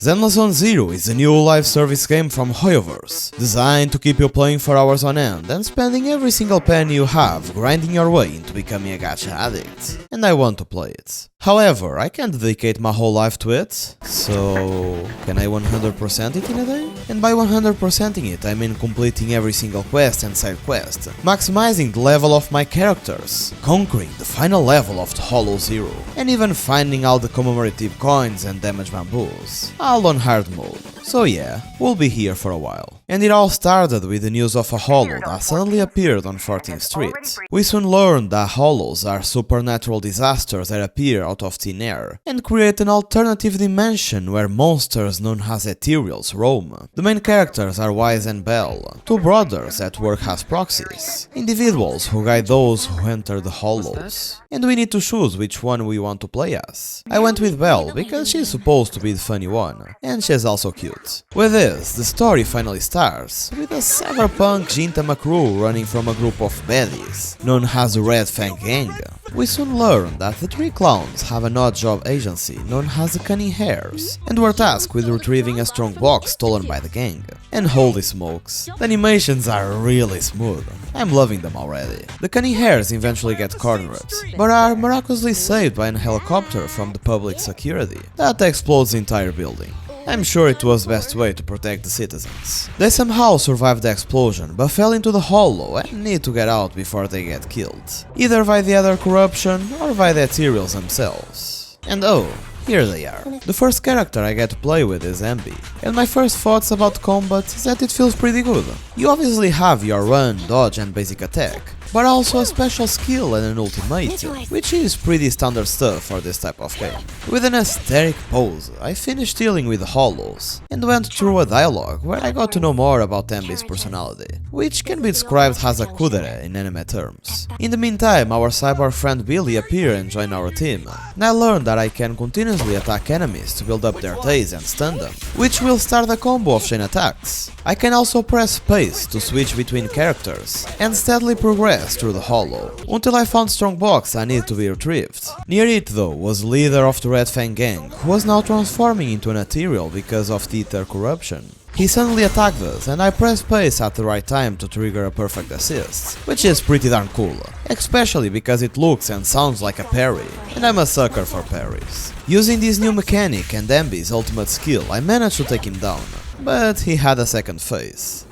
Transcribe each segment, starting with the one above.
Zenless Zone Zero is a new live service game from Hoyoverse, designed to keep you playing for hours on end and spending every single penny you have grinding your way into becoming a gacha addict. And I want to play it. However, I can't dedicate my whole life to it, so can I 100% it in a day? And by 100%ing it, I mean completing every single quest and side quest, maximizing the level of my characters, conquering the final level of the Hollow Zero, and even finding all the commemorative coins and damage bamboos, all on hard mode. So yeah, we'll be here for a while. And it all started with the news of a hollow that suddenly appeared on 14th Street. We soon learned that hollows are supernatural disasters that appear out of thin air and create an alternative dimension where monsters known as ethereals roam. The main characters are Wise and Bell, two brothers that work as proxies, individuals who guide those who enter the hollows. And we need to choose which one we want to play as. I went with Belle because she's supposed to be the funny one, and she's also cute. With this, the story finally starts, with a cyberpunk Gintama crew running from a group of baddies, known as the Red Fang Gang. We soon learn that the three clowns have an odd job agency known as the Cunning Hares, and were tasked with retrieving a strong box stolen by the gang. And holy smokes, the animations are really smooth. I'm loving them already. The Cunning Hares eventually get cornered, but are miraculously saved by a helicopter from the public security that explodes the entire building. I'm sure it was the best way to protect the citizens. They somehow survived the explosion, but fell into the hollow and need to get out before they get killed, either by the other corruption or by the ethereals themselves. And oh, here they are. The first character I get to play with is Ambi, and my first thoughts about combat is that it feels pretty good. You obviously have your run, dodge and basic attack, but also a special skill and an ultimate, which is pretty standard stuff for this type of game. With an aesthetic pose, I finished dealing with the hollows, and went through a dialogue where I got to know more about Ambi's personality, which can be described as a kudere in anime terms. In the meantime, our cyber friend Billy appeared and joined our team, and I learned that I can continuously attack enemies to build up their days and stun them, which will start a combo of chain attacks. I can also press space to switch between characters, and steadily progress through the hollow, until I found strong box I need to be retrieved. Near it though was the leader of the Red Fang Gang, who was now transforming into an ethereal because of the ether corruption. He suddenly attacked us, and I pressed space at the right time to trigger a perfect assist, which is pretty darn cool, especially because it looks and sounds like a parry, and I'm a sucker for parries. Using this new mechanic and Ambi's ultimate skill, I managed to take him down, but he had a second phase.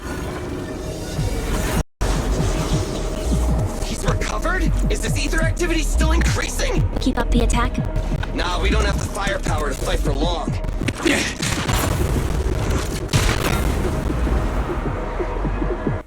Recovered? Is this ether activity still increasing? Keep up the attack. Nah, we don't have the firepower to fight for long.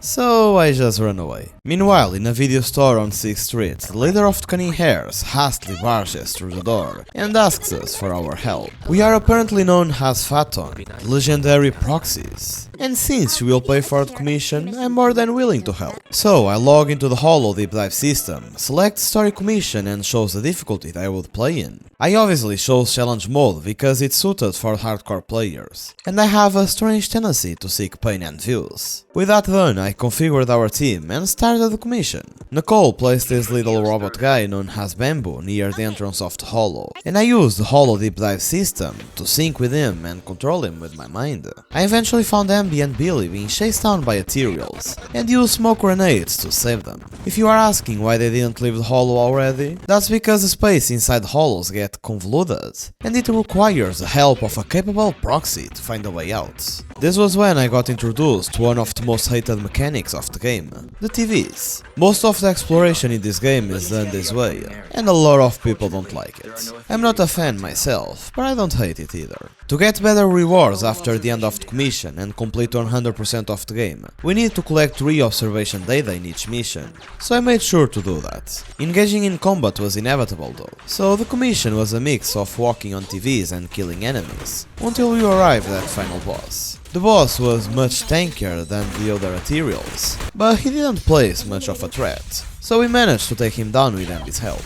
So I just run away. Meanwhile, in a video store on 6th Street, the leader of the Cunning Hares hastily barges through the door and asks us for our help. We are apparently known as Phaton, the legendary proxies, and since she will pay for the commission, I'm more than willing to help. So I log into the Hollow Deep Dive system, select Story Commission and chose the difficulty that I would play in. I obviously chose Challenge Mode because it's suited for hardcore players, and I have a strange tendency to seek pain and views. With that done, I configured our team and started the commission. Nicole placed this little robot guy known as Bamboo near the entrance of the Hollow, and I used the Hollow Deep Dive system to sync with him and control him with my mind. I eventually found Ambi and Billy being chased down by ethereals, and used smoke grenades to save them. If you are asking why they didn't leave the Hollow already, that's because the space inside the hollows get convoluted, and it requires the help of a capable proxy to find a way out. This was when I got introduced to one of the most hated mechanics of the game, the TVs. Most of the exploration in this game is done this way, and a lot of people don't like it. I'm not a fan myself, but I don't hate it either. To get better rewards after the end of the commission and complete 100% of the game, we need to collect 3 observation data in each mission, so I made sure to do that. Engaging in combat was inevitable though, so the commission was a mix of walking on TVs and killing enemies, until we arrived at the final boss. The boss was much tankier than the other ethereals, but he didn't place much of a threat, so we managed to take him down with Ambi's help.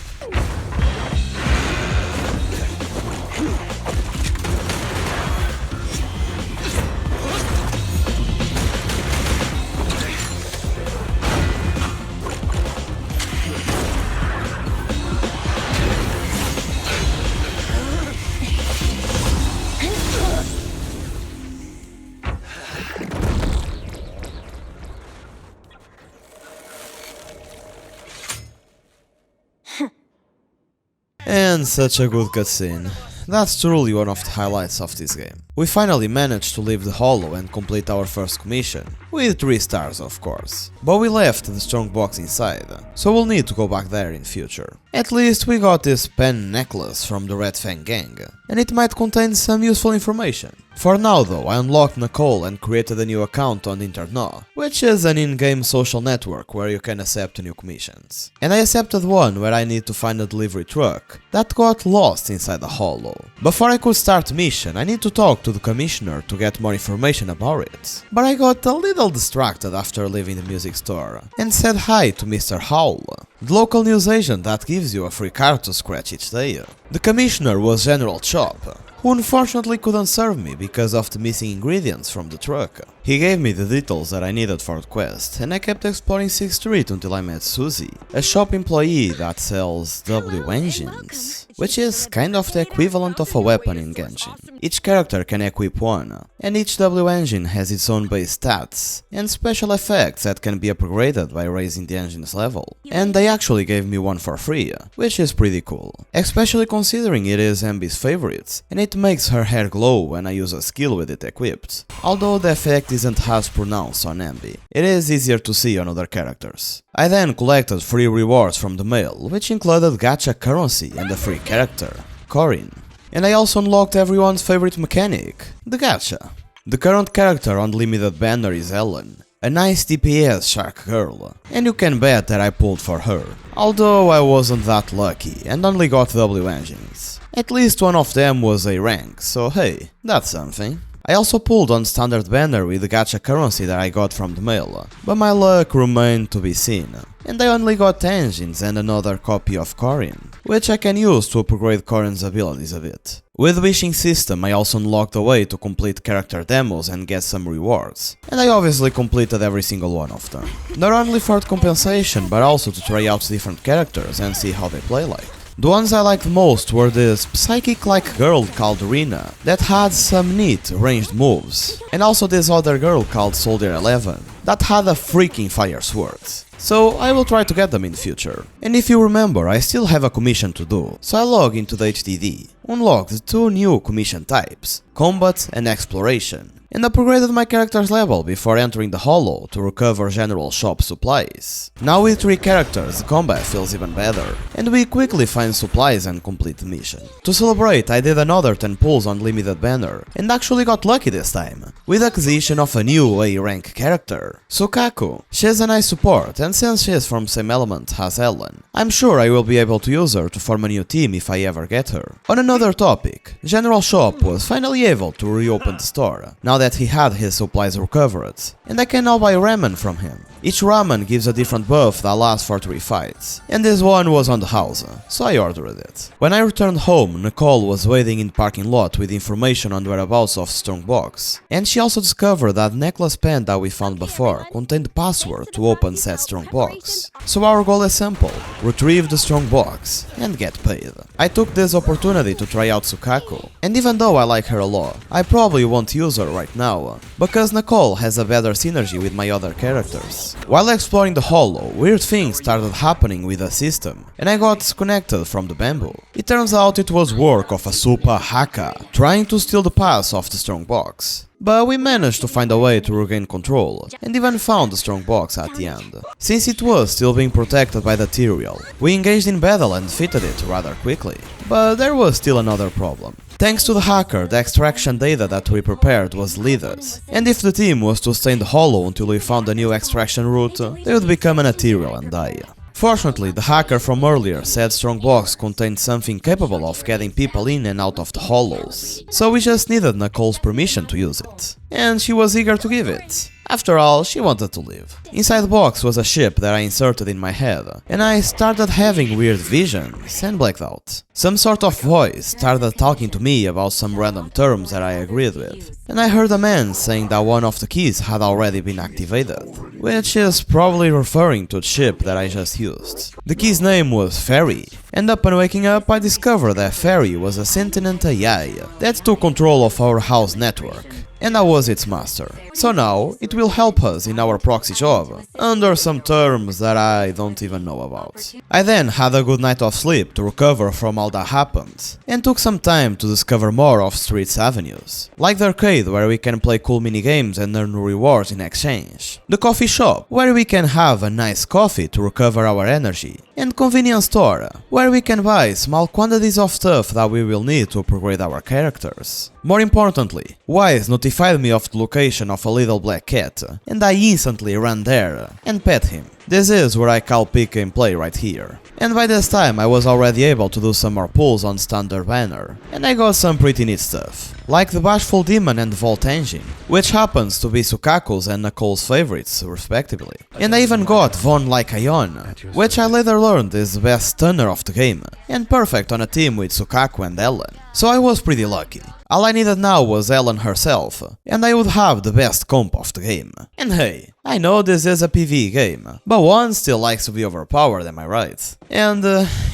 And such a good cutscene. That's truly one of the highlights of this game. We finally managed to leave the hollow and complete our first commission, with 3 stars of course. But we left the strong box inside, so we'll need to go back there in future. At least we got this pen necklace from the Red Fang gang, and it might contain some useful information. For now though, I unlocked Nicole and created a new account on Internet, which is an in-game social network where you can accept new commissions. And I accepted one where I need to find a delivery truck that got lost inside the hollow. Before I could start the mission, I need to talk to the commissioner to get more information about it. But I got a little distracted after leaving the music store, and said hi to Mr. Howl, the local news agent that gives you a free car to scratch each day. The commissioner was General Chop, who unfortunately couldn't serve me because of the missing ingredients from the truck. He gave me the details that I needed for the quest, and I kept exploring 6th Street until I met Susie, a shop employee that sells W engines, which is kind of the equivalent of a weapon in Genshin. Each character can equip one, and each W engine has its own base stats and special effects that can be upgraded by raising the engine's level. And they actually gave me one for free, which is pretty cool, especially considering it is Ambi's favorite, and it makes her hair glow when I use a skill with it equipped, although the effect isn't as pronounced on Ambi. It is easier to see on other characters. I then collected free rewards from the mail, which included gacha currency and a free character, Corin. And I also unlocked everyone's favorite mechanic, the gacha. The current character on the limited banner is Ellen, a nice DPS shark girl, and you can bet that I pulled for her, although I wasn't that lucky and only got W engines. At least one of them was A rank, so hey, that's something. I also pulled on standard banner with the gacha currency that I got from the mail, but my luck remained to be seen, and I only got engines and another copy of Corin, which I can use to upgrade Corin's abilities a bit. With the wishing system I also unlocked a way to complete character demos and get some rewards, and I obviously completed every single one of them. Not only for the compensation, but also to try out different characters and see how they play like. The ones I liked most were this psychic-like girl called Rina that had some neat ranged moves, and also this other girl called Soldier 11 that had a freaking fire sword. So I will try to get them in future. And if you remember, I still have a commission to do, so I log into the HDD, unlocked the 2 new commission types, combat and exploration, and upgraded my character's level before entering the hollow to recover general shop supplies. Now with 3 characters, the combat feels even better, and we quickly find supplies and complete the mission. To celebrate, I did another 10 pulls on limited banner, and actually got lucky this time, with acquisition of a new A rank character, Sukaku. She has a nice support, and since she is from same element as Ellen, I'm sure I will be able to use her to form a new team if I ever get her. On another topic, General Shop was finally able to reopen the store, now that he had his supplies recovered, and I can now buy ramen from him. Each ramen gives a different buff that lasts for 3 fights, and this one was on the house, so I ordered it. When I returned home, Nicole was waiting in the parking lot with information on the whereabouts of Strongbox, and she also discovered that necklace pen that we found before contained the password to open said Strongbox. So our goal is simple: retrieve the Strongbox and get paid. I took this opportunity to try out Sukaku, and even though I like her a lot, I probably won't use her right now, because Nicole has a better synergy with my other characters. While exploring the hollow, weird things started happening with the system, and I got disconnected from the bamboo. It turns out it was work of a super hacker trying to steal the pass of the Strongbox. But we managed to find a way to regain control, and even found the Strongbox at the end. Since it was still being protected by the Tyrael, we engaged in battle and defeated it rather quickly. But there was still another problem. Thanks to the hacker, the extraction data that we prepared was deleted, and if the team was to stay in the hollow until we found a new extraction route, they would become an Tyrael and die. Fortunately, the hacker from earlier said Strongbox contained something capable of getting people in and out of the hollows, so we just needed Nicole's permission to use it, and she was eager to give it. After all, she wanted to live. Inside the box was a chip that I inserted in my head, and I started having weird visions and blacked out. Some sort of voice started talking to me about some random terms that I agreed with, and I heard a man saying that one of the keys had already been activated, which is probably referring to the chip that I just used. The key's name was Fairy, and upon waking up I discovered that Fairy was a sentient AI that took control of our house network. and I was its master. So now, it will help us in our proxy job, under some terms that I don't even know about. I then had a good night of sleep to recover from all that happened, and took some time to discover more of Street's avenues, like the arcade where we can play cool minigames and earn rewards in exchange, the coffee shop where we can have a nice coffee to recover our energy, and convenience store where we can buy small quantities of stuff that we will need to upgrade our characters. More importantly, Wise notified me of the location of a little black cat, and I instantly ran there and pet him. This is where I call pick and play right here. And by this time I was already able to do some more pulls on standard banner, and I got some pretty neat stuff, like the Bashful Demon and the Vault Engine, which happens to be Sukaku's and Nicole's favorites respectively. And I even got Von Like Ion, which I later learned is the best stunner of the game, and perfect on a team with Sukaku and Ellen. So I was pretty lucky. All I needed now was Ellen herself, and I would have the best comp of the game. And hey, I know this is a PvE game, but one still likes to be overpowered, am I right? And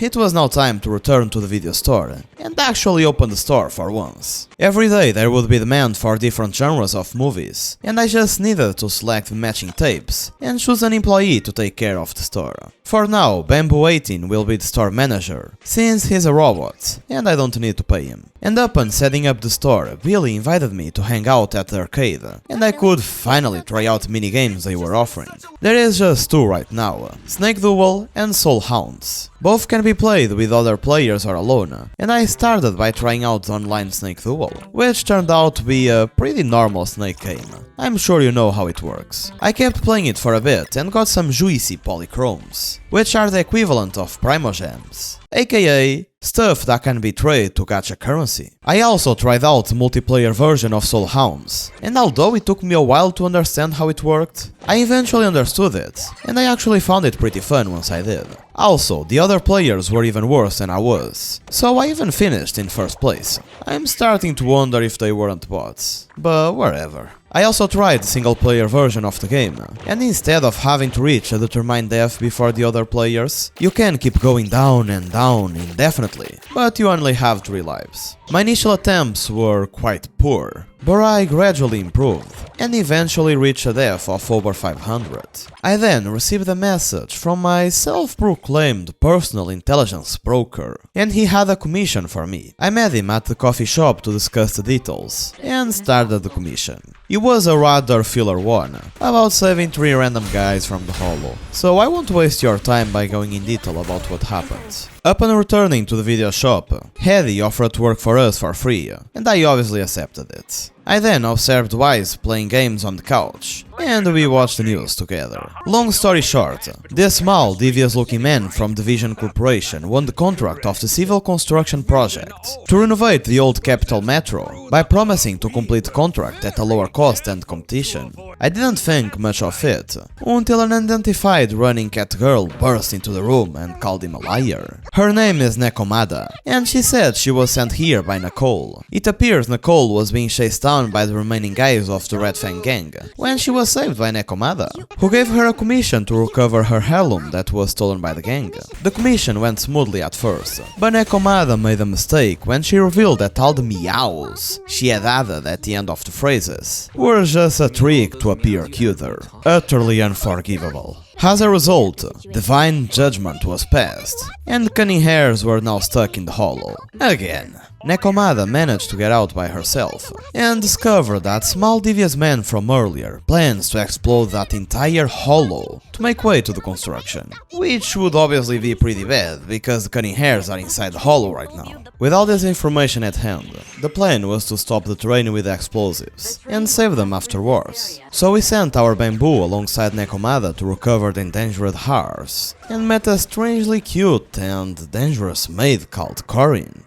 it was now time to return to the video store, and actually open the store for once. Every day there would be demand for different genres of movies, and I just needed to select matching tapes, and choose an employee to take care of the store. For now, Bamboo18 will be the store manager, since he's a robot, and I don't need to pay him. And upon setting up the store, Billy invited me to hang out at the arcade, and I could finally try out minigames they were offering. There is just two right now, Snake Duel and Soul Hounds. Both can be played with other players or alone, and I started by trying out the online Snake Duel, which turned out to be a pretty normal Snake game. I'm sure you know how it works. I kept playing it for a bit and got some juicy polychromes, which are the equivalent of Primogems, aka stuff that can be traded to gacha currency. I also tried out the multiplayer version of Soul Hounds, and although it took me a while to understand how it worked, I eventually understood it, and I actually found it pretty fun once I did. Also, the other players were even worse than I was, so I even finished in first place. I'm starting to wonder if they weren't bots, but whatever. I also tried the single-player version of the game, and instead of having to reach a determined death before the other players, you can keep going down and down indefinitely, but you only have 3 lives. My initial attempts were quite poor, but I gradually improved, and eventually reached a death of over 500. I then received a message from my self-proclaimed personal intelligence broker, and he had a commission for me. I met him at the coffee shop to discuss the details, and started the commission. It was a rather filler one, about saving 3 random guys from the holo, so I won't waste your time by going in detail about what happened. Upon returning to the video shop, Hedy offered to work for us for free, and I obviously accepted it. I then observed Wise playing games on the couch, and we watched the news together. Long story short, this small, devious-looking man from Division Corporation won the contract of the civil construction project to renovate the old Capital Metro by promising to complete the contract at a lower cost than competition. I didn't think much of it, until an unidentified running cat girl burst into the room and called him a liar. Her name is Nekomada, and she said she was sent here by Nicole. It appears Nicole was being chased down by the remaining guys of the Red Fang gang, when she was saved by Nekomada, who gave her a commission to recover her heirloom that was stolen by the gang. The commission went smoothly at first, but Nekomada made a mistake when she revealed that all the meows she had added at the end of the phrases were just a trick to appear cuter. Utterly unforgivable. As a result, divine judgment was passed, and the cunning hairs were now stuck in the hollow. Again. Nekomada managed to get out by herself, and discovered that small devious man from earlier plans to explode that entire hollow to make way to the construction. Which would obviously be pretty bad, because the cunning hairs are inside the hollow right now. With all this information at hand, the plan was to stop the train with explosives, and save them afterwards. So we sent our bamboo alongside Nekomada to recover the endangered horse, and met a strangely cute and dangerous maid called Corinne.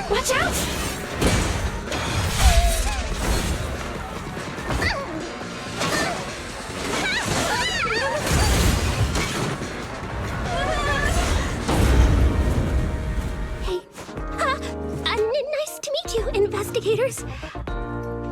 Watch out! Hey, nice to meet you, investigators.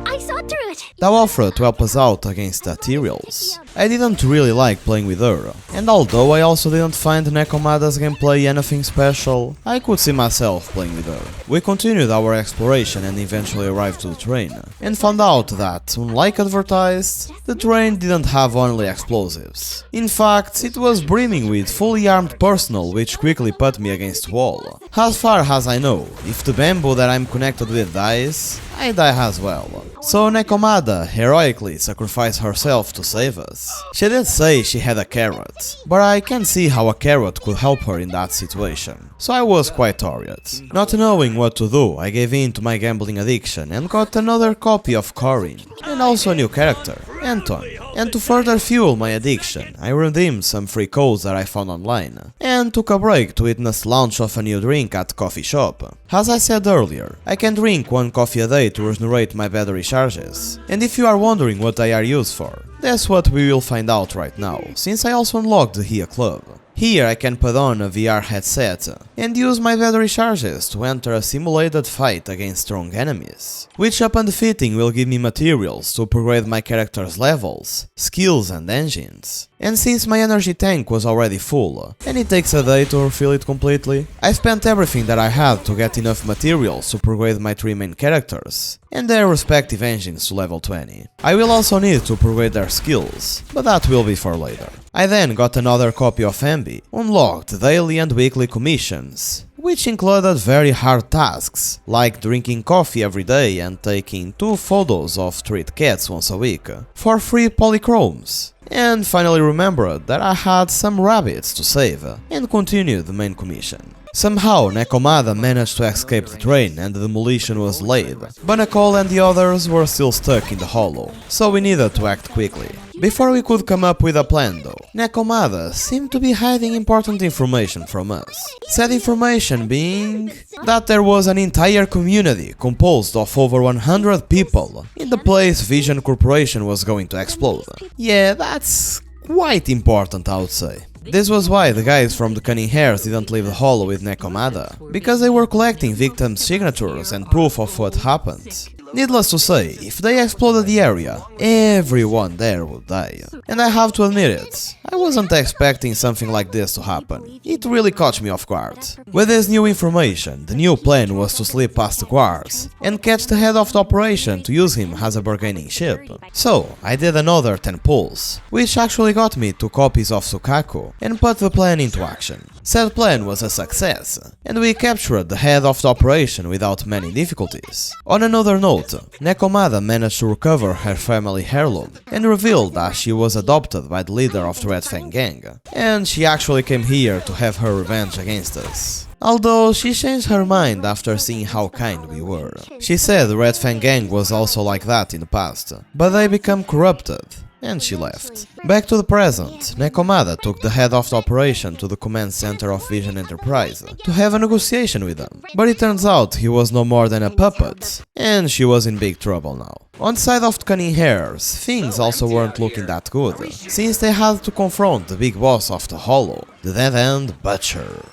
I saw through it. Thou offered to help us out against the Ethereals. I didn't really like playing with her, and although I also didn't find Nekomada's gameplay anything special, I could see myself playing with her. We continued our exploration and eventually arrived to the train, and found out that, unlike advertised, the train didn't have only explosives. In fact, it was brimming with fully armed personnel which quickly put me against the wall. As far as I know, if the bamboo that I'm connected with dies, I die as well. So Nekomada heroically sacrificed herself to save us. She did say she had a carrot, but I can't see how a carrot could help her in that situation. So I was quite worried. Not knowing what to do, I gave in to my gambling addiction and got another copy of Corin, and also a new character, Anton. And to further fuel my addiction, I redeemed some free codes that I found online, and took a break to witness the launch of a new drink at the coffee shop. As I said earlier, I can drink one coffee a day to regenerate my battery charges, and if you are wondering what they are used for, that's what we will find out right now, since I also unlocked the HIA Club. Here I can put on a VR headset and use my battery charges to enter a simulated fight against strong enemies, which upon defeating will give me materials to upgrade my character's levels, skills and engines. And since my energy tank was already full, and it takes a day to refill it completely, I spent everything that I had to get enough materials to upgrade my 3 main characters and their respective engines to level 20. I will also need to upgrade their skills, but that will be for later. I then got another copy of Ambi, unlocked daily and weekly commissions, which included very hard tasks, like drinking coffee every day and taking 2 photos of street cats once a week, for free polychromes. And finally remembered that I had some rabbits to save, and continued the main commission. Somehow Nekomada managed to escape the train and the demolition was delayed, but Nicole and the others were still stuck in the hollow, so we needed to act quickly. Before we could come up with a plan though, Nekomada seemed to be hiding important information from us. Said information being that there was an entire community composed of over 100 people in the place Vision Corporation was going to explode. Yeah, that's quite important, I would say. This was why the guys from the Cunning Hairs didn't leave the hollow with Nekomada, because they were collecting victims' signatures and proof of what happened. Needless to say, if they exploded the area, everyone there would die. And I have to admit it, I wasn't expecting something like this to happen. It really caught me off guard. With this new information, the new plan was to slip past the guards and catch the head of the operation to use him as a bargaining chip. So, I did another 10 pulls, which actually got me 2 copies of Sukaku, and put the plan into action. Said plan was a success, and we captured the head of the operation without many difficulties. On another note, Nekomada managed to recover her family heirloom, and revealed that she was adopted by the leader of the Red Fang gang, and she actually came here to have her revenge against us. Although she changed her mind after seeing how kind we were. She said the Red Fang gang was also like that in the past, but they become corrupted. And she left. Back to the present, Nekomada took the head of the operation to the command center of Vision Enterprise to have a negotiation with them, but it turns out he was no more than a puppet, and she was in big trouble now. On the side of the Cunning Hairs, things also weren't looking that good, since they had to confront the big boss of the Hollow, the Dead-End Butcher.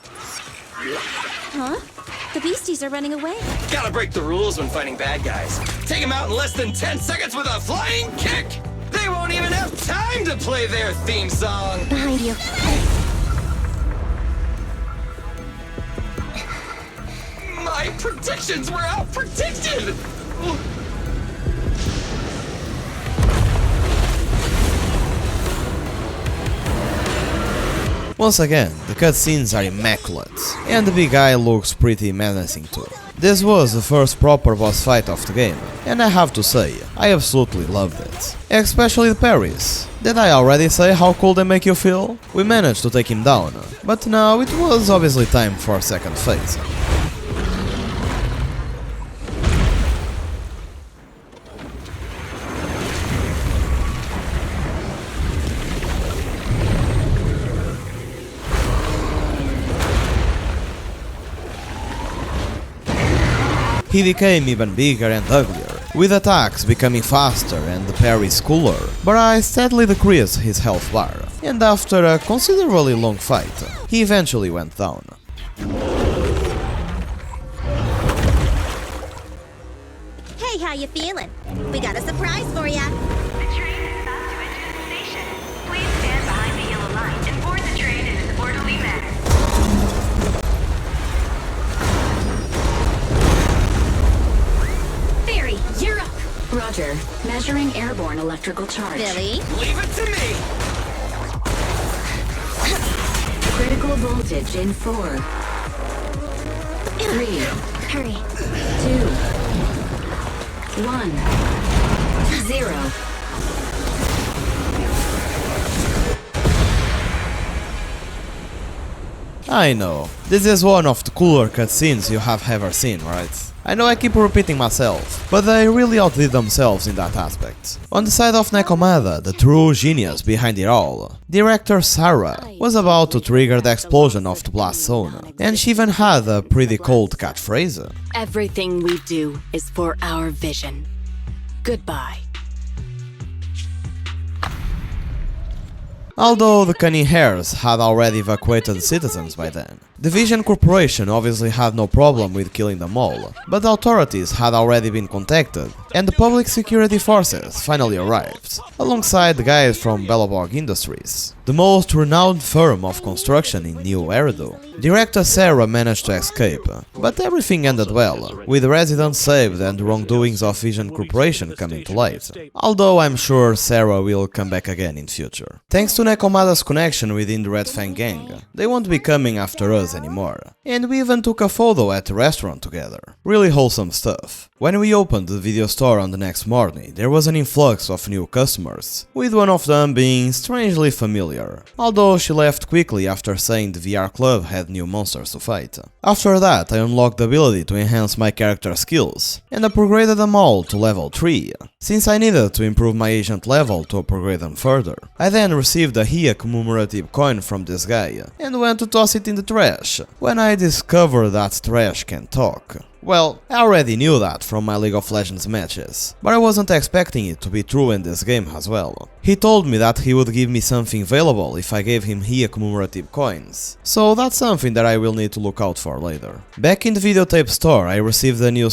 Huh? The beasties are running away. Gotta break the rules when fighting bad guys. Take them out in less than 10 seconds with a flying kick! They won't even have time to play their theme song! Behind you. My predictions were out-predicted! Once again, the cutscenes are immaculate, and the big guy looks pretty menacing too. This was the first proper boss fight of the game, and I have to say, I absolutely loved it. Especially the parries. Did I already say how cool they make you feel? We managed to take him down, but now it was obviously time for second phase. He became even bigger and uglier, with attacks becoming faster and the parries cooler, but I steadily decreased his health bar, and after a considerably long fight, he eventually went down. Hey, how you feeling? We got a surprise for ya. The train is about to enter the station. Roger. Measuring airborne electrical charge. Billy? Leave it to me! Critical voltage in 4, 3, Hurry. 2, 1, 0. I know, this is one of the cooler cutscenes you have ever seen, right? I know I keep repeating myself, but they really outdid themselves in that aspect. On the side of Nekomada, the true genius behind it all, director Sarah was about to trigger the explosion of the blast zone, and she even had a pretty cold catchphrase. Everything we do is for our vision. Goodbye. Although the cunning hares had already evacuated the citizens by then. The Vision Corporation obviously had no problem with killing them all, but the authorities had already been contacted, and the public security forces finally arrived, alongside the guys from Belobog Industries, the most renowned firm of construction in New Eridu. Director Sarah managed to escape, but everything ended well, with residents saved and the wrongdoings of Vision Corporation coming to light, although I'm sure Sarah will come back again in future. Thanks to Nekomada's connection within the Red Fang gang, they won't be coming after us anymore, and we even took a photo at the restaurant together. Really wholesome stuff. When we opened the video store on the next morning, there was an influx of new customers, with one of them being strangely familiar, although she left quickly after saying the VR club had new monsters to fight. After that, I unlocked the ability to enhance my character skills, and upgraded them all to level 3, since I needed to improve my agent level to upgrade them further. I then received a HIA commemorative coin from this guy, and went to toss it in the trash, when I discovered that trash can talk. Well, I already knew that from my League of Legends matches, but I wasn't expecting it to be true in this game as well. He told me that he would give me something valuable if I gave him HIA commemorative coins, so that's something that I will need to look out for later. Back in the videotape store, I received a new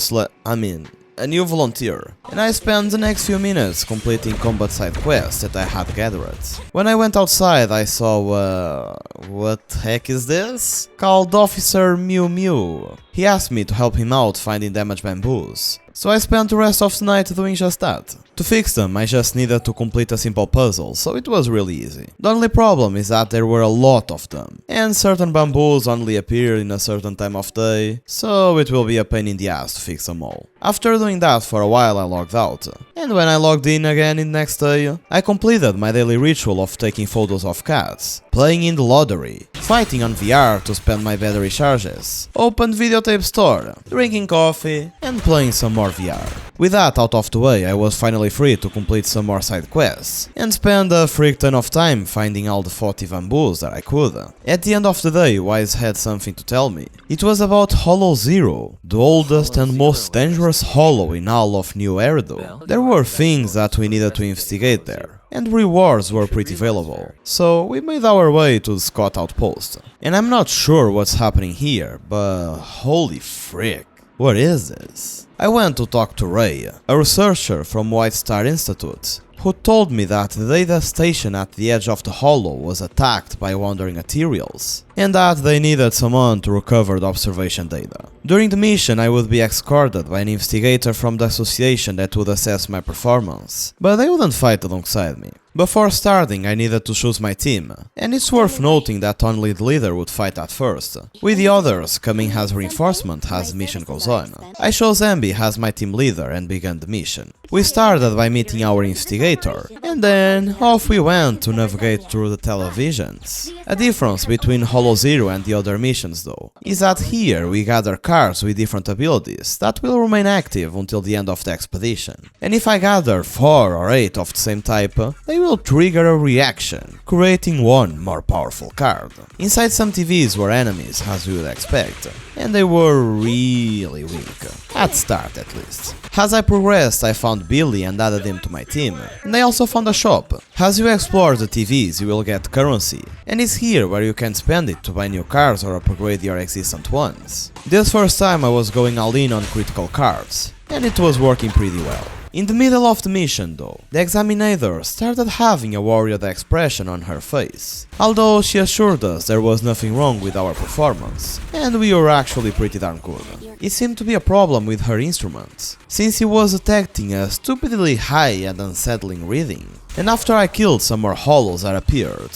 volunteer, and I spent the next few minutes completing combat side quests that I had gathered. When I went outside, I saw, what the heck is this? Called Officer Mew Mew. He asked me to help him out finding damaged bamboos, so I spent the rest of the night doing just that. To fix them, I just needed to complete a simple puzzle, so it was really easy. The only problem is that there were a lot of them, and certain bamboos only appear in a certain time of day, so it will be a pain in the ass to fix them all. After doing that for a while, I logged out, and when I logged in again the next day, I completed my daily ritual of taking photos of cats, playing in the lottery, fighting on VR to spend my battery charges, opened videotape store, drinking coffee, and playing some more VR. With that out of the way, I was finally free to complete some more side quests, and spend a freak ton of time finding all the 40 bamboos that I could. At the end of the day, Wise had something to tell me. It was about Hollow Zero, the oldest and most dangerous hollow in all of New Eridu. There were things that we needed to investigate there, and rewards were pretty valuable, so we made our way to the Scott outpost. And I'm not sure what's happening here, but holy frick, what is this? I went to talk to Ray, a researcher from White Star Institute, who told me that the data station at the edge of the hollow was attacked by wandering ethereals, and that they needed someone to recover the observation data. During the mission, I would be escorted by an investigator from the association that would assess my performance, but they wouldn't fight alongside me. Before starting, I needed to choose my team, and it's worth noting that only the leader would fight at first, with the others coming as reinforcement as the mission goes on. I chose Ambi as my team leader and began the mission. We started by meeting our investigator, and then off we went to navigate through the televisions. A difference between Hollow Zero and the other missions though, is that here we gather cards with different abilities that will remain active until the end of the expedition. And if I gather 4 or 8 of the same type, they will trigger a reaction, creating one more powerful card. Inside some TVs were enemies, as you would expect, and they were really weak, at start at least. As I progressed, I found Billy and added him to my team, and I also found a shop. As you explore the TVs, you will get currency, and it's here where you can spend it to buy new cards or upgrade your existent ones. This first time I was going all in on critical cards, and it was working pretty well. In the middle of the mission though, the examinator started having a worried expression on her face, although she assured us there was nothing wrong with our performance, and we were actually pretty darn good. It seemed to be a problem with her instruments, since he was detecting a stupidly high and unsettling reading, and after I killed some more hollows that appeared,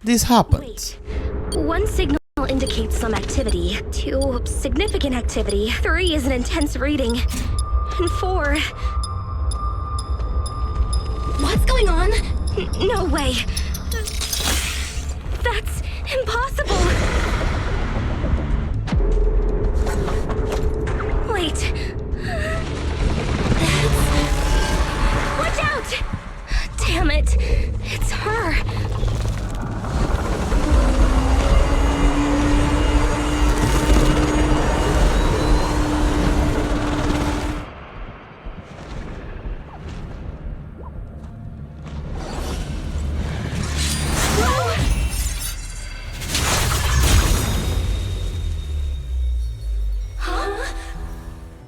this happened. Wait. 1 signal indicates some activity. 2, significant activity. 3 is an intense reading. And 4... What's going on? No way. That's impossible. Wait. Watch out! Damn it. It's her.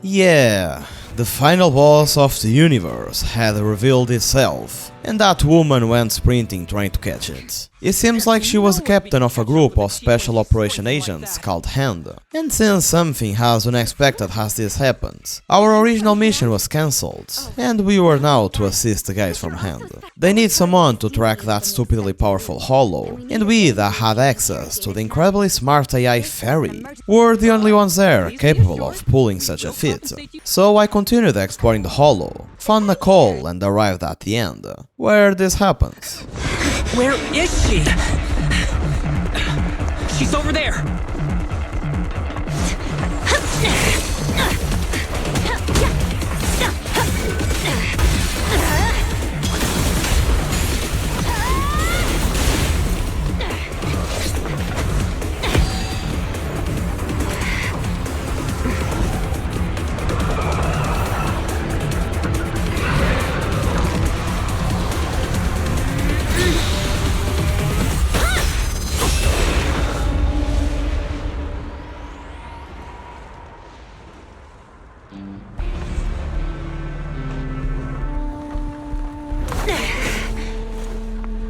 Yeah, the final boss of the universe had revealed itself, and that woman went sprinting trying to catch it. It seems like she was the captain of a group of special operation agents called Hand, and since something as unexpected as this happened, our original mission was cancelled, and we were now to assist the guys from Hand. They need someone to track that stupidly powerful hollow, and we that had access to the incredibly smart AI fairy were the only ones there capable of pulling such a feat. So I continued exploring the hollow, found Nicole and arrived at the end, where this happens. Where is she? She's over there!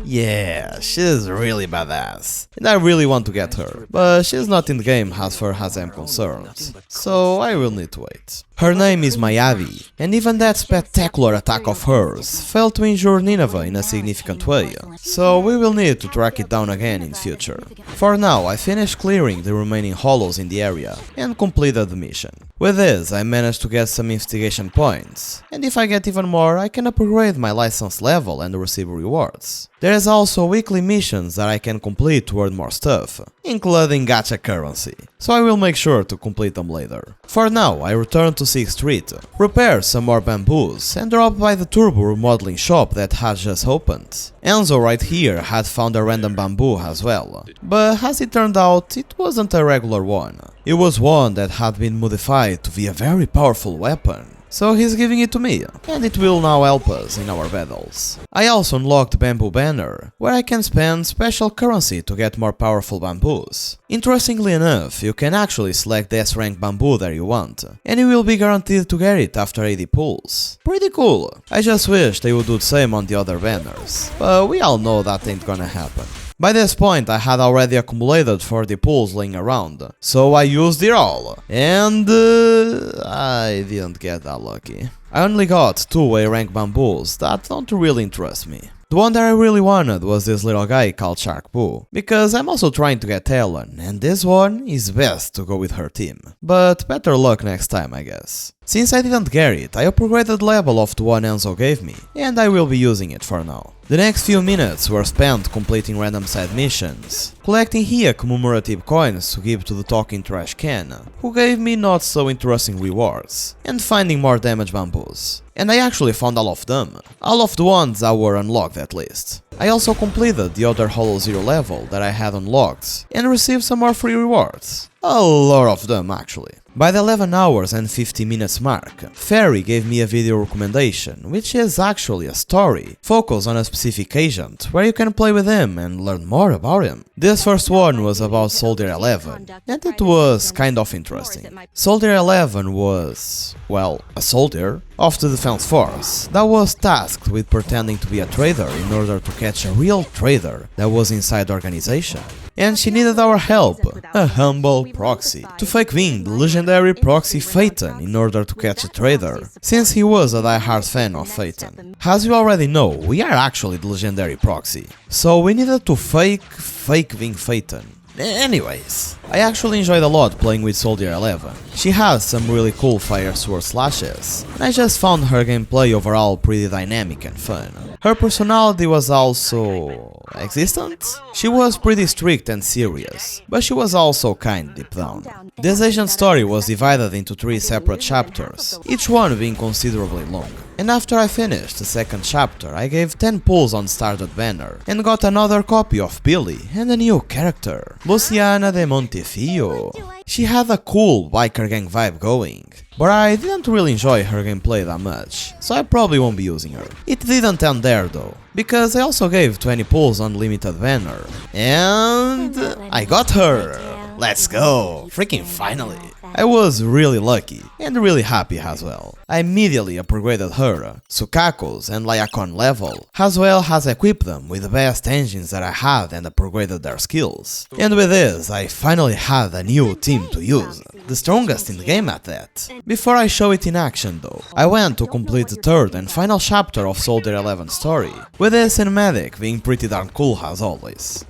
Yeah, she's really badass, and I really want to get her, but she's not in the game as far as I'm concerned, so I will need to wait. Her name is Mayavi, and even that spectacular attack of hers failed to injure Nineveh in a significant way, so we will need to track it down again in future. For now, I finished clearing the remaining hollows in the area and completed the mission. With this, I managed to get some investigation points, and if I get even more, I can upgrade my license level and receive rewards. There is also weekly missions that I can complete to earn more stuff, including gacha currency, so I will make sure to complete them later. For now, I return to 6th Street, repair some more bamboos, and drop by the turbo remodeling shop that has just opened. Enzo right here had found a random bamboo as well, but as it turned out, it wasn't a regular one. It was one that had been modified to be a very powerful weapon. So he's giving it to me, and it will now help us in our battles. I also unlocked Bamboo Banner, where I can spend special currency to get more powerful bamboos. Interestingly enough, you can actually select the S-rank bamboo that you want, and you will be guaranteed to get it after 80 pulls. Pretty cool. I just wish they would do the same on the other banners, but we all know that ain't gonna happen. By this point I had already accumulated 40 pulls laying around, so I used it all, and I didn't get that lucky. I only got 2 A-rank bamboos that don't really interest me. The one that I really wanted was this little guy called Shark Boo, because I'm also trying to get Talon, and this one is best to go with her team. But better luck next time, I guess. Since I didn't get it, I upgraded the level of the one Enzo gave me, and I will be using it for now. The next few minutes were spent completing random side missions, collecting here commemorative coins to give to the talking trash can, who gave me not so interesting rewards, and finding more damage bamboos. And I actually found all of them, all of the ones that were unlocked at least. I also completed the other Hollow Zero level that I had unlocked, and received some more free rewards. A lot of them actually. By the 11 hours and 50 minutes mark, Fairy gave me a video recommendation, which is actually a story, focused on a specific agent, where you can play with him and learn more about him. This first one was about Soldier 11, and it was kind of interesting. Soldier 11 was, well, a soldier of the defense force that was tasked with pretending to be a trader in order to catch a real trader that was inside the organization. And she needed our help, a humble proxy, to fake being the legendary proxy Phaeton in order to catch a trader, since he was a die-hard fan of Phaeton. As you already know, we are actually the legendary proxy, so we needed to fake being Phaeton. Anyways, I actually enjoyed a lot playing with Soldier 11. She has some really cool fire sword slashes, and I just found her gameplay overall pretty dynamic and fun. Her personality was also existent? She was pretty strict and serious, but she was also kind deep down. This agent story was divided into 3 separate chapters, each one being considerably long. And after I finished the second chapter, I gave 10 pulls on Started Banner, and got another copy of Billy and a new character, Luciana de Montefio. She had a cool biker gang vibe going, but I didn't really enjoy her gameplay that much, so I probably won't be using her. It didn't end there though, because I also gave 20 pulls on Limited Banner, and I got her! Let's go! Freaking finally! I was really lucky, and really happy as well. I immediately upgraded her, Sukaku's and Lyakon level, as well as equipped them with the best engines that I had and upgraded their skills. And with this, I finally had a new team to use, the strongest in the game at that. Before I show it in action though, I went to complete the third and final chapter of Soldier 11's story, with the cinematic being pretty darn cool as always.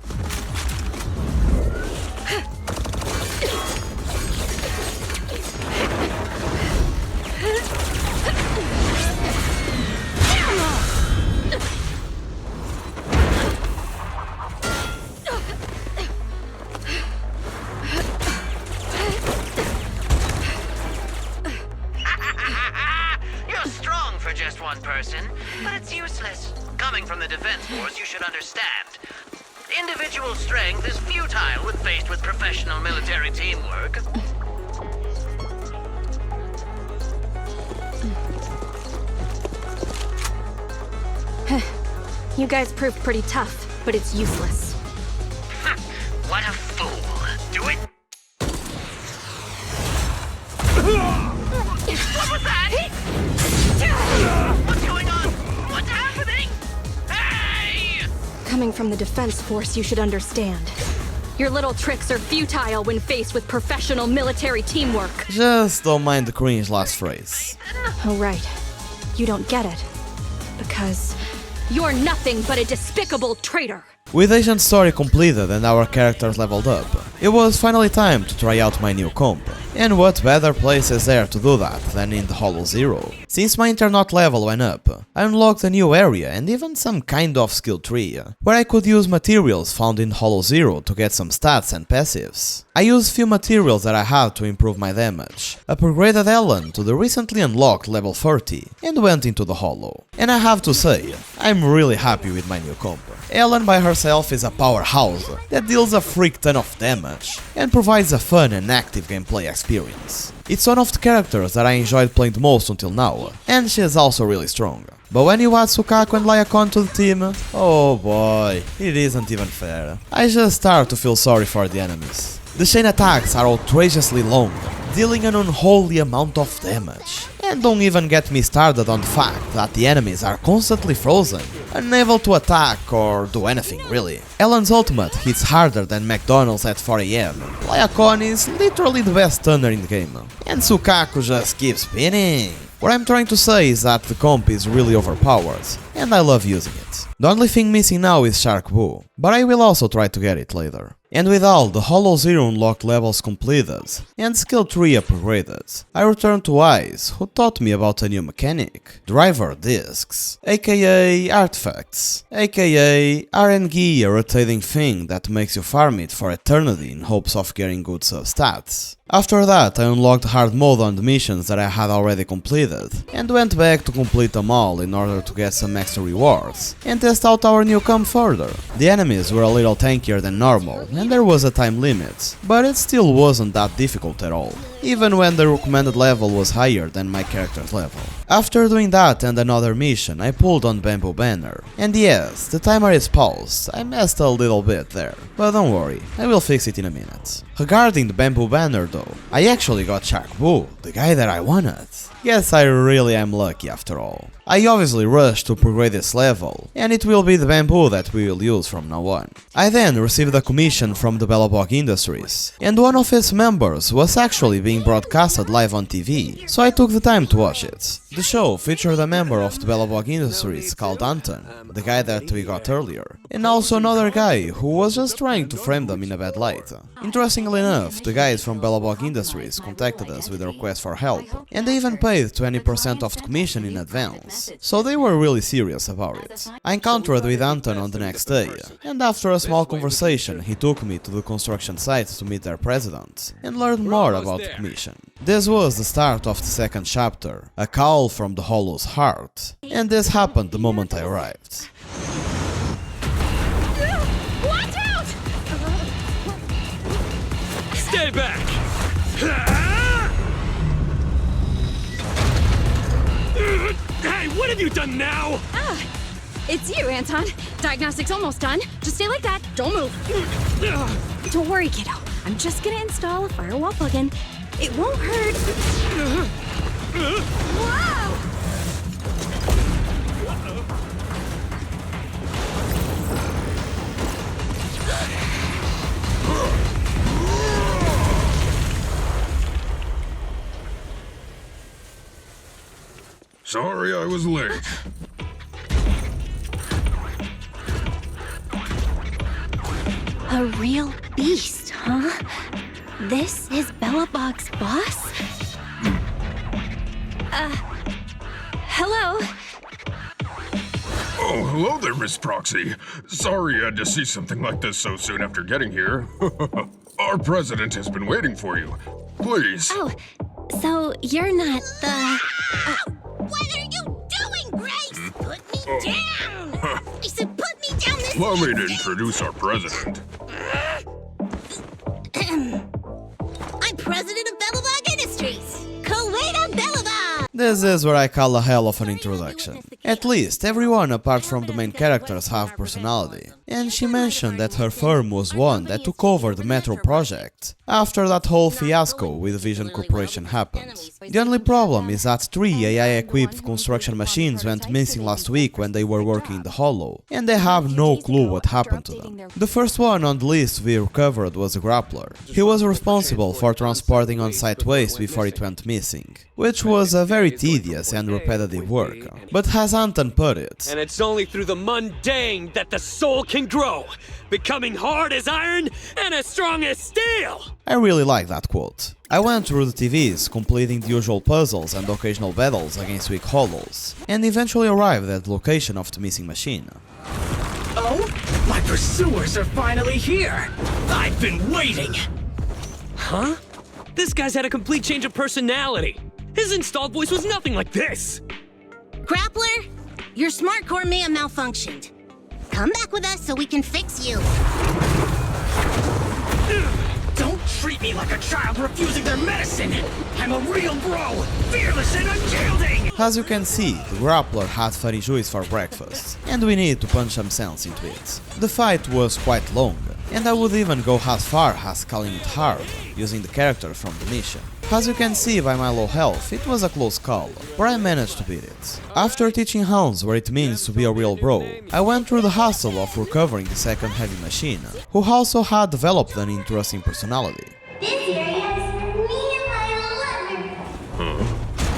Just one person, but it's useless. Coming from the defense force, you should understand. Individual strength is futile when faced with professional military teamwork. You guys proved pretty tough, but it's useless. What a fool. Do it. What was that? What's going on? What's happening? Hey! Coming from the defense force, you should understand. Your little tricks are futile when faced with professional military teamwork. Just don't mind the cringe last phrase. Oh right, you don't get it. Because you're nothing but a despicable traitor. With Agent Story completed and our characters leveled up, it was finally time to try out my new comp. And what better place is there to do that than in the Hollow Zero? Since my Internaut level went up, I unlocked a new area and even some kind of skill tree, where I could use materials found in Hollow Zero to get some stats and passives. I used few materials that I had to improve my damage, upgraded Ellen to the recently unlocked level 30, and went into the Hollow. And I have to say, I'm really happy with my new comp. Ellen by herself is a powerhouse that deals a freak ton of damage and provides a fun and active gameplay experience. It's one of the characters that I enjoyed playing the most until now, and she is also really strong. But when you add Sukaku and Lyakon to the team, oh boy, it isn't even fair. I just start to feel sorry for the enemies. The chain attacks are outrageously long, dealing an unholy amount of damage. And don't even get me started on the fact that the enemies are constantly frozen, unable to attack or do anything really. Ellen's ultimate hits harder than McDonald's at 4 AM. Lyakon is literally the best stunner in the game, and Sukaku just keeps spinning. What I'm trying to say is that the comp is really overpowered, and I love using it. The only thing missing now is Shark Boo, but I will also try to get it later. And with all the Hollow Zero unlocked levels completed and skill tree upgraded, I returned to Ice, who taught me about a new mechanic, driver discs, aka artifacts, aka RNG, a rotating thing that makes you farm it for eternity in hopes of getting good stats. After that, I unlocked hard mode on the missions that I had already completed, and went back to complete them all in order to get some extra rewards, and test out our new comp further. The enemies were a little tankier than normal, and there was a time limit, but it still wasn't that difficult at all. even when the recommended level was higher than my character's level. After doing that and another mission, I pulled on Bamboo Banner. And yes, the timer is paused, I messed a little bit there, but don't worry, I will fix it in a minute. Regarding the Bamboo Banner though, I actually got Shark Boo, the guy that I wanted. Guess I really am lucky after all. I obviously rushed to upgrade this level, and it will be the bamboo that we will use from now on. I then received a commission from the Belobog Industries, and one of its members was actually being broadcasted live on TV, so I took the time to watch it. The show featured a member of the Belobog Industries called Anton, the guy that we got earlier, and also another guy who was just trying to frame them in a bad light. Interestingly enough, the guys from Belobog Industries contacted us with a request for help, and they even paid 20% of the commission in advance, so they were really serious about it. I encountered with Anton on the next day, and after a small conversation he took me to the construction site to meet their president, and learn more about the commission. This was the start of the second chapter, a call from the Hollow's heart, and this happened the moment I arrived. Watch out! Stay back! Hey, what have you done now? It's you, Anton. Diagnostics almost done. Just stay like that. Don't move. Don't worry, kiddo. I'm just gonna install a firewall plugin. It won't hurt. Wow! Sorry I was late. A real beast, huh? This is Belobog's boss? Hello? Oh, hello there, Miss Proxy. Sorry you had to see something like this so soon after getting here. Our president has been waiting for you. Please. Oh, so you're not the... What are you doing, Grace? Put me down! I said put me down this Allow me to introduce our president. I'm president of Belobog Industries! Kuwaita Belobog! This is what I call a hell of an introduction. At least everyone apart from the main characters have personality, and she mentioned that her firm was one that took over the Metro project after that whole fiasco with Vision Corporation happened. The only problem is that 3 AI-equipped construction machines went missing last week when they were working in the Hollow, and they have no clue what happened to them. The first one on the list we recovered was a grappler. He was responsible for transporting on-site waste before it went missing, which was a very tedious and repetitive work. But as Anton put it, And it's only through the mundane that the soul can grow, becoming hard as iron and as strong as steel! I really like that quote. I went through the TVs, completing the usual puzzles and occasional battles against weak hollows, and eventually arrived at the location of the missing machine. Oh? My pursuers are finally here! I've been waiting! Huh? This guy's had a complete change of personality! His installed voice was nothing like this! Grappler, your smart core may have malfunctioned. Come back with us so we can fix you. Don't treat me like a child refusing their medicine! I'm a real bro, fearless and unyielding! As you can see, the grappler had funny juice for breakfast, and we need to punch some sense into it. The fight was quite long, and I would even go as far as calling it hard, using the character from the mission. As you can see by my low health, it was a close call, but I managed to beat it. After teaching Hans what it means to be a real bro, I went through the hassle of recovering the second heavy machine, who also had developed an interesting personality. This area is me and my lover.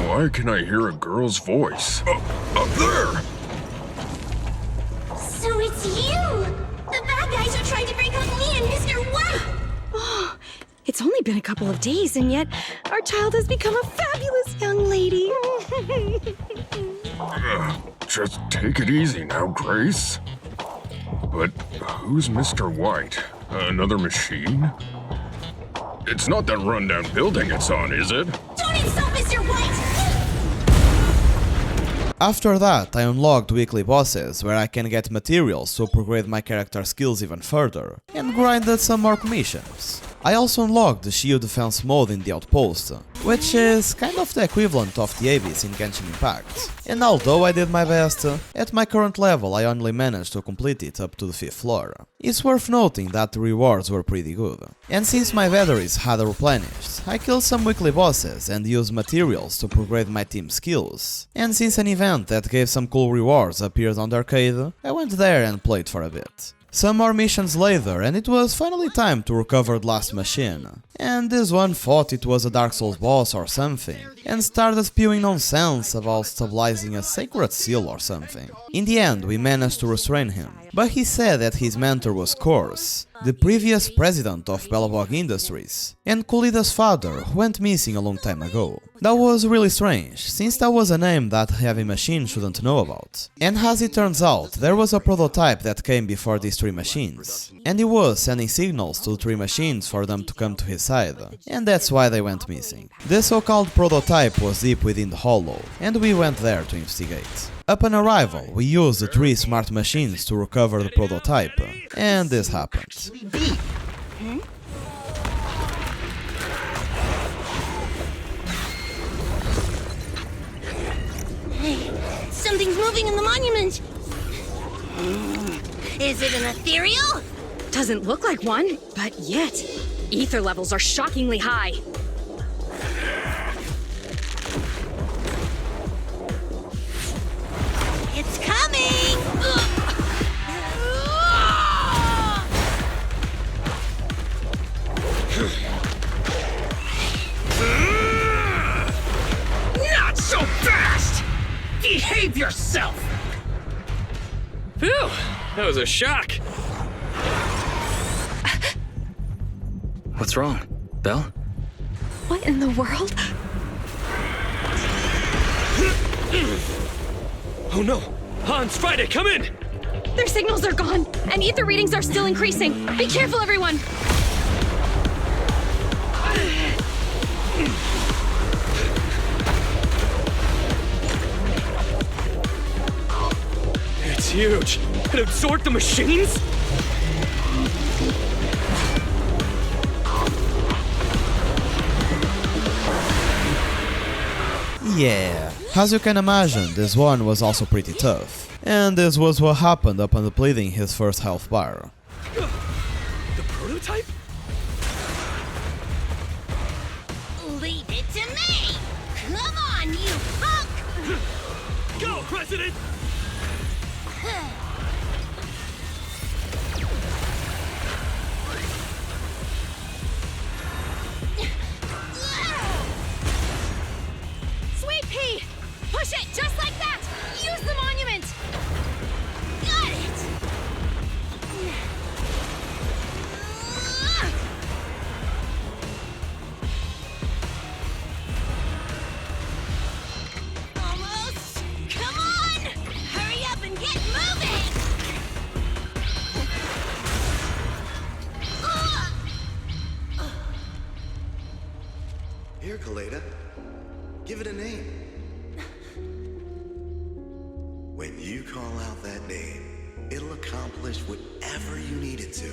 Why can I hear a girl's voice? Up there! So it's you! The bad guys are trying to break up me and Mr. White! Oh, it's only been a couple of days, and yet our child has become a fabulous young lady. Just take it easy now, Grace. But who's Mr. White? Another machine? It's not that rundown building it's on, is it? Don't insult Mr. White! After that, I unlocked weekly bosses where I can get materials to upgrade my character skills even further, and grinded some more commissions. I also unlocked the shield defense mode in the outpost, which is kind of the equivalent of the Abyss in Genshin Impact. And although I did my best, at my current level I only managed to complete it up to the 5th floor. It's worth noting that the rewards were pretty good. And since my batteries had replenished, I killed some weekly bosses and used materials to upgrade my team skills. And since an event that gave some cool rewards appeared on the arcade, I went there and played for a bit. Some more missions later, and it was finally time to recover the last machine. And this one thought it was a Dark Souls boss or something, and started spewing nonsense about stabilizing a sacred seal or something. In the end, we managed to restrain him, but he said that his mentor was Corp, the previous president of Belobog Industries, and Kulida's father, who went missing a long time ago. That was really strange, since that was a name that Heavy Machine shouldn't know about. And as it turns out, there was a prototype that came before these 3 machines, and he was sending signals to the 3 machines for them to come to his side, and that's why they went missing. This so-called prototype was deep within the hollow, and we went there to investigate. Upon arrival, we used the 3 smart machines to recover the prototype, and this happened. Hey, something's moving in the monument. Is it an ethereal? Doesn't look like one, but yet, ether levels are shockingly high. It's coming! Not so fast! Behave yourself! Phew, that was a shock. What's wrong, Belle? What in the world? Oh no! Hans, Friday, come in! Their signals are gone, and ether readings are still increasing. Be careful, everyone! It's huge. It absorbed the machines? Yeah, as you can imagine, this one was also pretty tough. And this was what happened upon depleting his first health bar. The prototype? Leave it to me! Come on, you punk! Go, President! Sweet pea! Push it just like that! Use the monument! Got it! Almost! Come on! Hurry up and get moving! Here, Kaleda. Give it a name. When you call out that name, it'll accomplish whatever you need it to.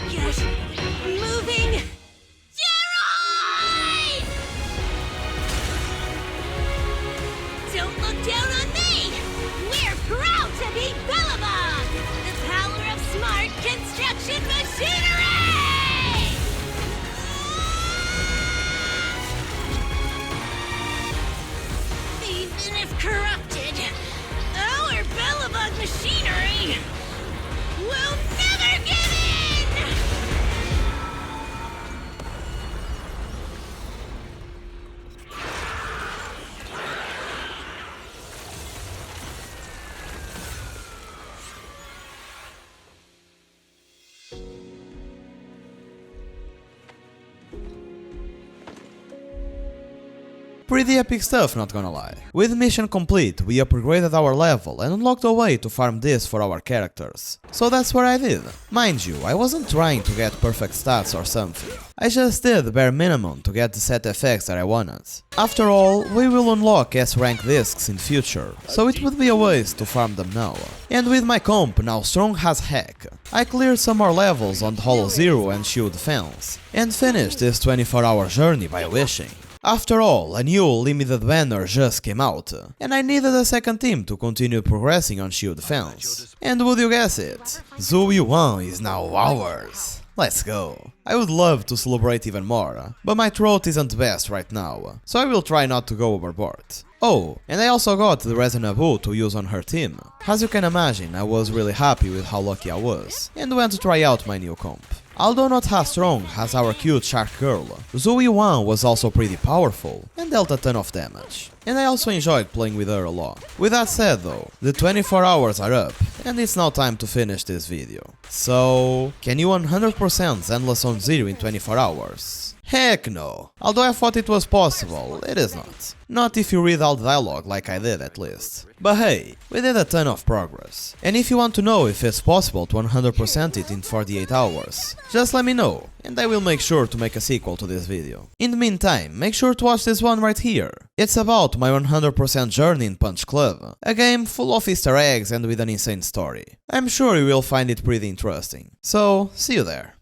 Get moving! Gerard! Don't look down on me! We're proud to be Belobog! The power of smart construction machinery! Even if corrupted, our Belobog machinery will never give in! Pretty epic stuff, not gonna lie. With mission complete, we upgraded our level and unlocked a way to farm this for our characters. So that's what I did. Mind you, I wasn't trying to get perfect stats or something. I just did the bare minimum to get the set effects that I wanted. After all, we will unlock S-rank discs in future, so it would be a waste to farm them now. And with my comp now strong as heck, I cleared some more levels on the Hollow Zero and Shield Defense, and finished this 24-hour journey by wishing. After all, a new limited banner just came out, and I needed a second team to continue progressing on Shield Defense. And would you guess it? Zoe 1 is now ours! Let's go. I would love to celebrate even more, but my throat isn't the best right now, so I will try not to go overboard. Oh, and I also got the Resin Abu to use on her team. As you can imagine, I was really happy with how lucky I was, and went to try out my new comp. Although not as strong as our cute shark girl, Zoe 1 was also pretty powerful and dealt a ton of damage. And I also enjoyed playing with her a lot. With that said though, the 24 hours are up, and it's now time to finish this video. So, can you 100% Zenless Zone Zero in 24 hours? Heck no! Although I thought it was possible, it is not. Not if you read all the dialogue like I did at least. But hey, we did a ton of progress. And if you want to know if it's possible to 100% it in 48 hours, just let me know, and I will make sure to make a sequel to this video. In the meantime, make sure to watch this one right here. It's about my 100% journey in Punch Club, a game full of Easter eggs and with an insane story. I'm sure you will find it pretty interesting. So, see you there.